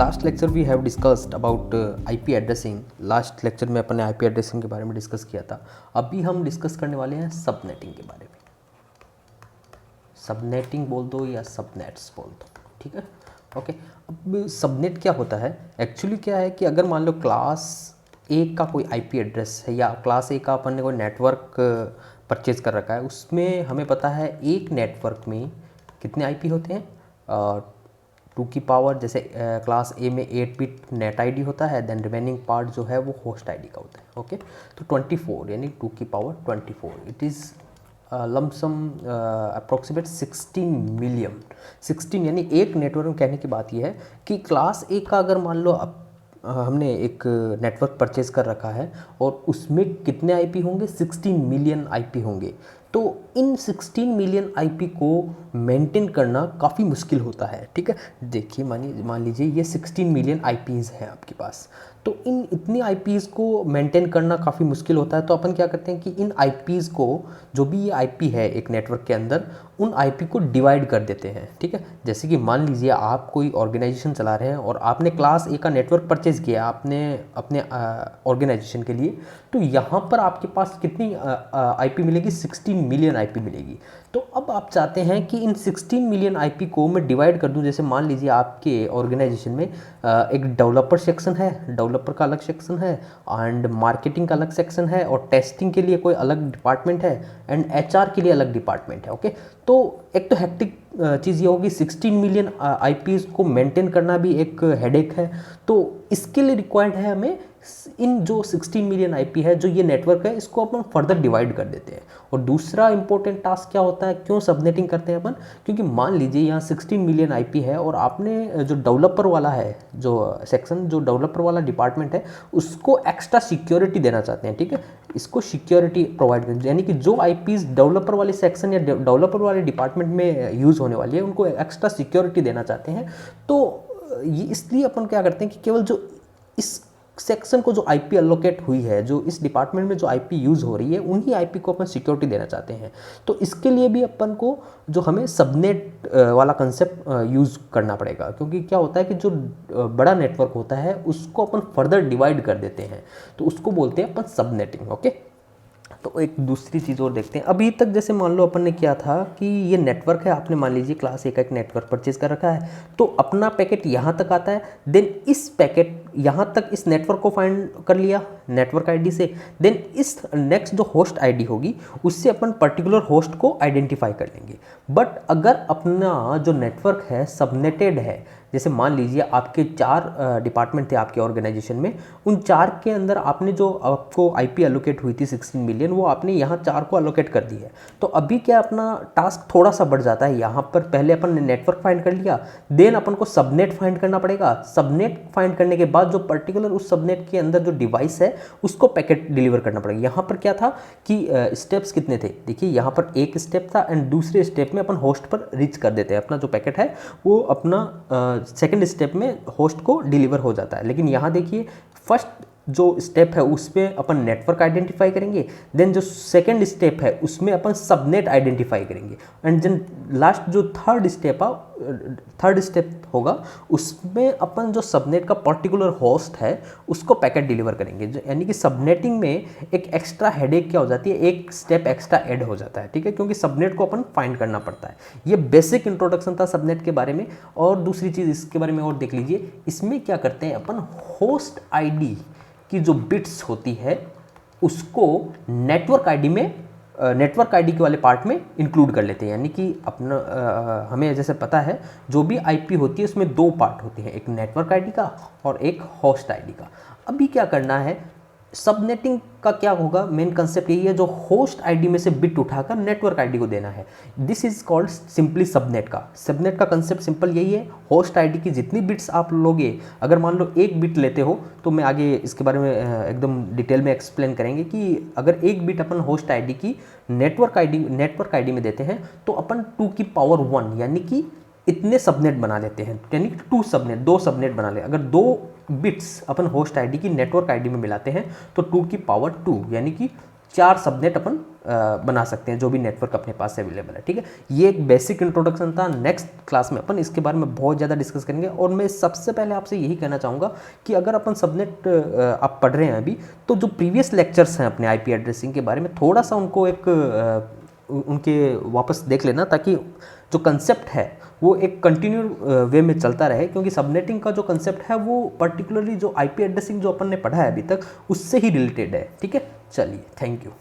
Last lecture we have discussed about IP addressing. Last lecture में अपन ने IP addressing के बारे में डिस्कस किया था। अभी हम डिस्कस करने वाले हैं सबनेटिंग के बारे में। सबनेटिंग बोल दो या सबनेट्स बोल दो, ठीक है। ओके, अब सबनेट क्या होता है? एक्चुअली क्या है कि अगर मान लो क्लास ए का कोई आईपी एड्रेस है या क्लास ए का अपन ने कोई नेटवर्क परचेज कर रखा है, उसमें हमें पता है एक नेटवर्क में कितने आईपी होते हैं, 2 की पावर, जैसे क्लास ए में 8 बिट नेट आईडी होता है, देन रिमेनिंग पार्ट जो है वो होस्ट आईडी का होता है। ओके, तो 24 यानी 2 की power 24, it is lump sum approximate 16 million. 16 यानी एक नेटवर्क में कहने की बात यह है कि क्लास ए का अगर मान लो हमने एक नेटवर्क परचेज कर रखा है और उसमें कितने आईपी होंगे? 16 मिलियन आईपी होंगे। तो इन 16 मिलियन आईपी को मेंटेन करना काफ़ी मुश्किल होता है, ठीक है। देखिए मान लीजिए ये 16 मिलियन आईपीज़ हैं आपके पास, तो इन इतनी आईपीज़ को मेंटेन करना काफ़ी मुश्किल होता है। तो अपन क्या करते हैं कि इन आईपीज़ को, जो भी ये आईपी है एक नेटवर्क के अंदर, उन आईपी को डिवाइड कर देते हैं, ठीक है। जैसे कि मान लीजिए आप कोई ऑर्गेनाइजेशन चला रहे हैं और आपने क्लास ए का नेटवर्क परचेज किया आपने अपने ऑर्गेनाइजेशन के लिए, तो यहाँ पर आपके पास कितनी आईपी मिलेगी? 16 मिलियन आईपी मिलेगी। तो अब आप चाहते हैं कि इन 16 मिलियन आईपी को मैं डिवाइड कर दूं। जैसे मान लीजिए आपके ऑर्गेनाइजेशन में एक डेवलपर सेक्शन है, डेवलपर का अलग सेक्शन है, एंड मार्केटिंग का अलग सेक्शन है, और टेस्टिंग के लिए कोई अलग डिपार्टमेंट है, एंड एचआर के लिए अलग डिपार्टमेंट है। ओके, तो एक तो हेक्टिक चीज़ ये होगी, 16 मिलियन आईपीज़ को मेंटेन करना भी एक हेडेक है। तो इसके लिए रिक्वायर्ड है हमें इन जो 16 मिलियन आईपी है, जो ये नेटवर्क है, इसको अपन फर्दर डिवाइड कर देते हैं। और दूसरा इंपॉर्टेंट टास्क क्या होता है, क्यों सबनेटिंग करते हैं अपन? क्योंकि मान लीजिए यहाँ 16 मिलियन आईपी है और आपने जो डेवलपर वाला है, जो सेक्शन, जो डेवलपर वाला डिपार्टमेंट है, उसको एक्स्ट्रा सिक्योरिटी देना चाहते हैं, ठीक है। इसको सिक्योरिटी प्रोवाइड करते हैं, यानी कि जो आईपीज़ डेवलपर वाले सेक्शन या डेवलपर वाले डिपार्टमेंट में यूज़ होने वाली है, उनको एक्स्ट्रा सिक्योरिटी देना चाहते हैं। तो ये इसलिए अपन क्या करते हैं कि केवल जो इस सेक्शन को जो आईपी अलोकेट हुई है, जो इस डिपार्टमेंट में जो आईपी यूज़ हो रही है, उन्हीं आईपी को अपन सिक्योरिटी देना चाहते हैं। तो इसके लिए भी अपन को जो हमें सबनेट वाला कंसेप्ट यूज़ करना पड़ेगा, क्योंकि क्या होता है कि जो बड़ा नेटवर्क होता है उसको अपन फर्दर डिवाइड कर देते हैं, तो उसको बोलते हैं अपन सबनेटिंग। ओके, तो एक दूसरी चीज़ और देखते हैं। अभी तक जैसे मान लो अपन ने किया था कि ये नेटवर्क है, आपने मान लीजिए क्लास ए का एक नेटवर्क परचेज कर रखा है, तो अपना पैकेट यहाँ तक आता है, देन इस पैकेट यहाँ तक इस नेटवर्क को फाइंड कर लिया नेटवर्क आईडी से, देन इस नेक्स्ट जो होस्ट आईडी होगी उससे अपन पर्टिकुलर होस्ट को आइडेंटिफाई कर लेंगे। बट अगर अपना जो नेटवर्क है सबनेटेड है, जैसे मान लीजिए आपके 4 डिपार्टमेंट थे आपके ऑर्गेनाइजेशन में, उन 4 के अंदर आपने जो आपको आईपी एलोकेट हुई थी 16 मिलियन, वो आपने यहाँ 4 को एलोकेट कर दी है। तो अभी क्या अपना टास्क थोड़ा सा बढ़ जाता है। यहाँ पर पहले अपन ने नेटवर्क फाइंड कर लिया, देन अपन को सबनेट फाइंड करना पड़ेगा। सबनेट फाइंड करने के बाद जो पर्टिकुलर उस सबनेट के अंदर जो डिवाइस है उसको पैकेट डिलीवर करना पड़ेगा। यहाँ पर क्या था कि स्टेप्स कितने थे? देखिए यहाँ पर एक स्टेप था, एंड दूसरे स्टेप में अपन होस्ट पर रीच कर देते हैं, अपना जो पैकेट है वो अपना सेकेंड स्टेप में होस्ट को डिलीवर हो जाता है। लेकिन यहाँ देखिए फर्स्ट जो स्टेप है उसमें अपन नेटवर्क आइडेंटिफाई करेंगे, देन जो सेकेंड स्टेप है उसमें अपन सबनेट आइडेंटिफाई करेंगे, एंड देन लास्ट जो थर्ड स्टेप होगा उसमें अपन जो सबनेट का पर्टिकुलर होस्ट है उसको पैकेट डिलीवर करेंगे। यानी कि सबनेटिंग में एक एक्स्ट्रा हेडेक क्या हो जाती है, एक स्टेप एक्स्ट्रा ऐड हो जाता है, ठीक है, क्योंकि सबनेट को अपन फाइंड करना पड़ता है। ये बेसिक इंट्रोडक्शन था सबनेट के बारे में। और दूसरी चीज़ इसके बारे में और देख लीजिए, इसमें क्या करते हैं अपन, होस्ट आईडी की जो बिट्स होती है उसको नेटवर्क आईडी में, नेटवर्क आईडी के वाले पार्ट में इंक्लूड कर लेते हैं। यानी कि अपना हमें जैसे पता है जो भी आईपी होती है उसमें 2 पार्ट होते हैं, एक नेटवर्क आईडी का और एक होस्ट आईडी का। अभी क्या करना है, सबनेटिंग का क्या होगा, मेन कंसेप्ट यही है, जो होस्ट आईडी में से बिट उठाकर नेटवर्क आईडी को देना है। This is called simply subnet का कंसेप्ट सिंपल यही है। होस्ट आईडी की जितनी बिट्स आप लोगे, अगर मान लो 1 बिट लेते हो, तो मैं आगे इसके बारे में एकदम डिटेल में एक्सप्लेन करेंगे कि अगर 1 बिट अपन होस्ट आईडी की नेटवर्क आईडी में देते हैं, तो अपन 2 की पावर 1 यानी कि इतने सबनेट बना लेते हैं, यानी कि 2 सबनेट बना ले। अगर 2 बिट्स अपन होस्ट आईडी की नेटवर्क आईडी में मिलाते हैं तो 2 की पावर 2 यानी कि 4 सबनेट अपन बना सकते हैं जो भी नेटवर्क अपने पास अवेलेबल है। ठीक है, ये एक बेसिक इंट्रोडक्शन था। नेक्स्ट क्लास में अपन इसके बारे में बहुत ज़्यादा डिस्कस करेंगे। और मैं सबसे पहले आपसे यही कहना चाहूँगा कि अगर अपन सबनेट आप पढ़ रहे हैं अभी, तो जो प्रीवियस लेक्चर्स हैं अपने आईपी एड्रेसिंग के बारे में थोड़ा सा उनको एक उनके वापस देख लेना, ताकि जो कंसेप्ट है वो एक कंटिन्यू वे में चलता रहे, क्योंकि सबनेटिंग का जो कंसेप्ट है वो पर्टिकुलरली जो आईपी एड्रेसिंग जो अपन ने पढ़ा है अभी तक उससे ही रिलेटेड है। ठीक है, चलिए, थैंक यू।